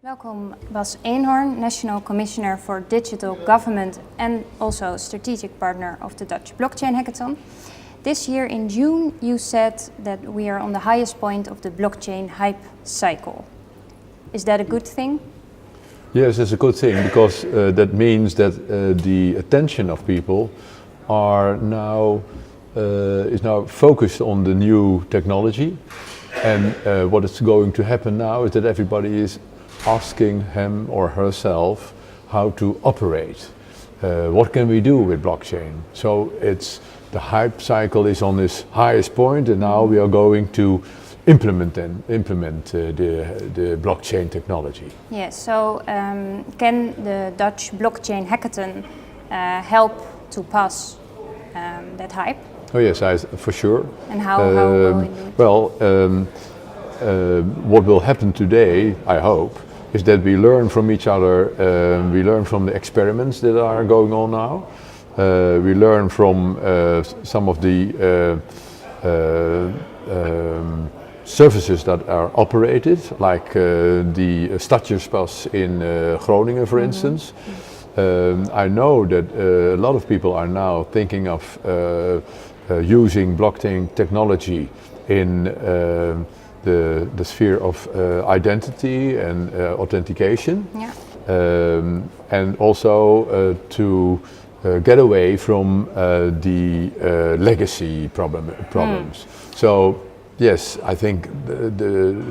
Welcome, Bas Eenhoorn, National Commissioner for Digital Government and also strategic partner of the Dutch Blockchain Hackathon. This year in June you said that we are on the highest point of the blockchain hype cycle. Is that a good thing? Yes, it's a good thing because that means that the attention of people is now focused on the new technology, and what is going to happen now is that everybody is asking him or herself how to operate. What can we do with blockchain? So the hype cycle is on its highest point, and now we are going to implement the blockchain technology. Yes, so can the Dutch Blockchain Hackathon help to pass that hype? Oh yes, for sure. And how will it do it? Well, what will happen today, I hope, is that we learn from each other. We learn from the experiments that are going on now. We learn from some of the services that are operated, like the Stadjespas in Groningen, for instance. I know that a lot of people are now thinking of using blockchain technology in the sphere of identity and authentication, and also to get away from the legacy problems. So yes, I think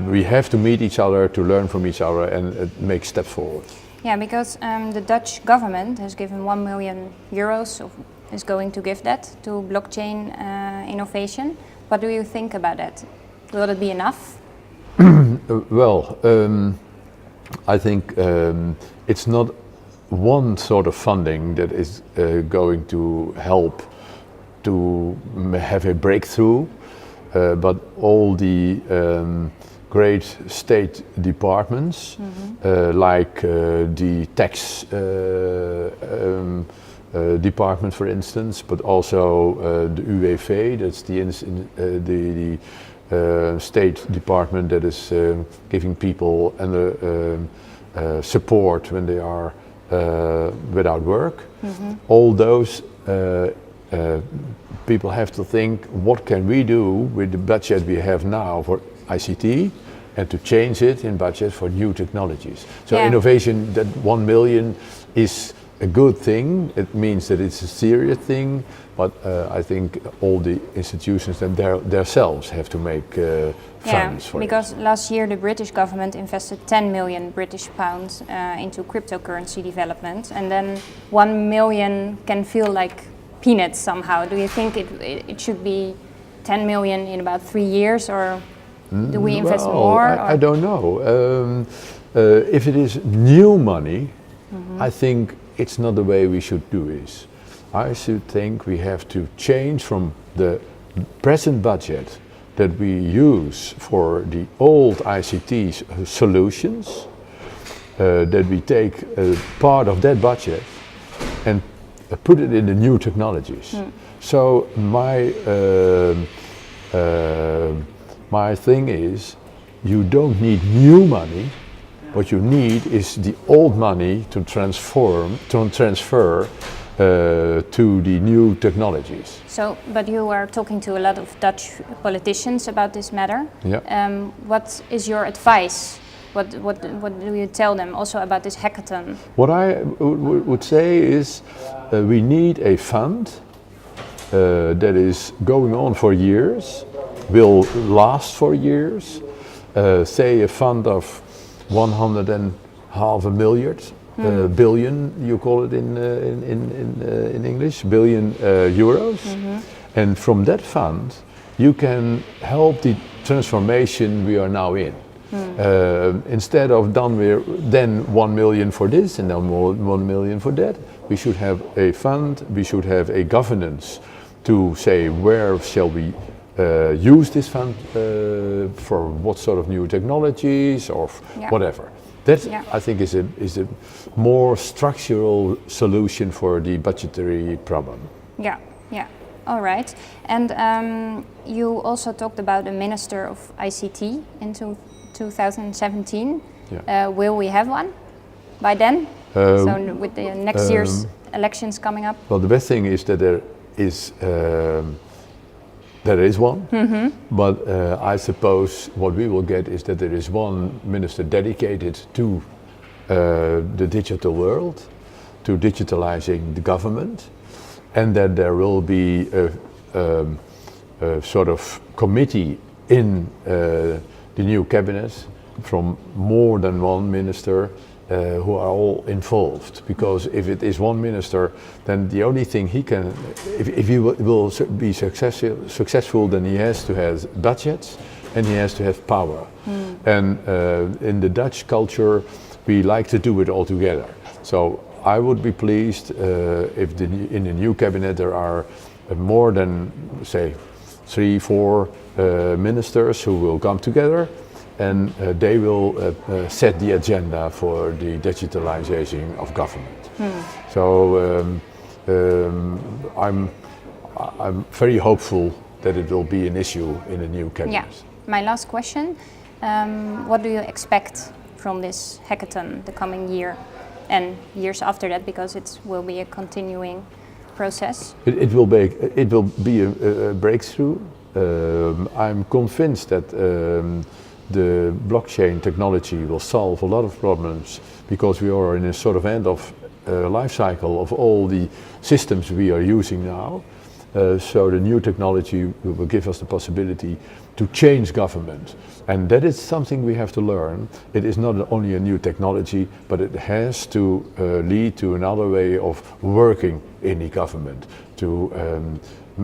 we have to meet each other to learn from each other and make steps forward. Yeah, because the Dutch government has given 1 million euros, is going to give that to blockchain innovation. What do you think about that? Will it be enough? Well, I think it's not one sort of funding that is going to help to have a breakthrough, but all the great state departments, like the tax department, for instance, but also the UWV, that's the state department that is giving people support when they are without work. All those people have to think, what can we do with the budget we have now for ICT and to change it in budget for new technologies. So innovation, that 1 million is a good thing. It means that it's a serious thing, but I think all the institutions themselves have to make funds for it. Because last year the British government invested 10 million British pounds into cryptocurrency development, and then 1 million can feel like peanuts somehow. Do you think it should be 10 million in about 3 years, or do we invest more? I don't know. If it is new money, I think it's not the way we should do this. I should think we have to change from the present budget that we use for the old ICT solutions, that we take a part of that budget and put it in the new technologies. So my thing is, you don't need new money. What you need is the old money to transfer to the new technologies. So, but you are talking to a lot of Dutch politicians about this matter. Yeah. What is your advice? What do you tell them also about this hackathon? What I would say is we need a fund that is going on for years, will last for years. Say a fund of 1.5 billion, you call it in English, billion euros. And from that fund, you can help the transformation we are now in. Instead of then 1 million for this and then 1 million for that, we should have a fund, we should have a governance to say where shall we use this fund for what sort of new technologies or whatever. That I think is a more structural solution for the budgetary problem. Yeah. All right. And you also talked about a Minister of ICT in 2017. Will we have one by then? So with the next year's elections coming up? Well, the best thing is that there is one, but I suppose what we will get is that there is one minister dedicated to the digital world, to digitalizing the government, and that there will be a sort of committee in the new cabinet from more than one minister who are all involved. Because if it is one minister, then the only thing he can, if he will be successful, then he has to have budgets and he has to have power. And in the Dutch culture, we like to do it all together. So I would be pleased if in the new cabinet there are more than, say, 3-4 ministers who will come together, and they will set the agenda for the digitalization of government. So I'm very hopeful that it will be an issue in the new cabinet. Yeah. My last question, what do you expect from this hackathon the coming year and years after that, because it will be a continuing process? It will be a breakthrough. I'm convinced that the blockchain technology will solve a lot of problems, because we are in a sort of end of life cycle of all the systems we are using now. So the new technology will give us the possibility to change government, and that is something we have to learn. It is not only a new technology, but it has to lead to another way of working in the government, to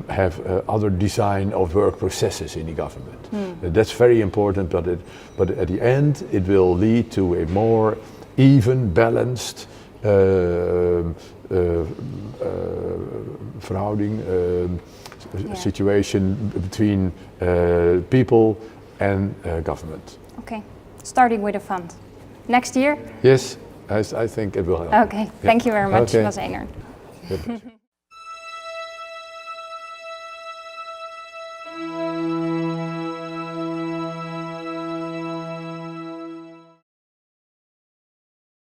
have other design of work processes in the government. That's very important, but at the end it will lead to a more even, balanced situation between people and government. Okay, starting with a fund. Next year? Yes, I think it will help. Okay, thank you very much, Bas Eenhoorn. Good.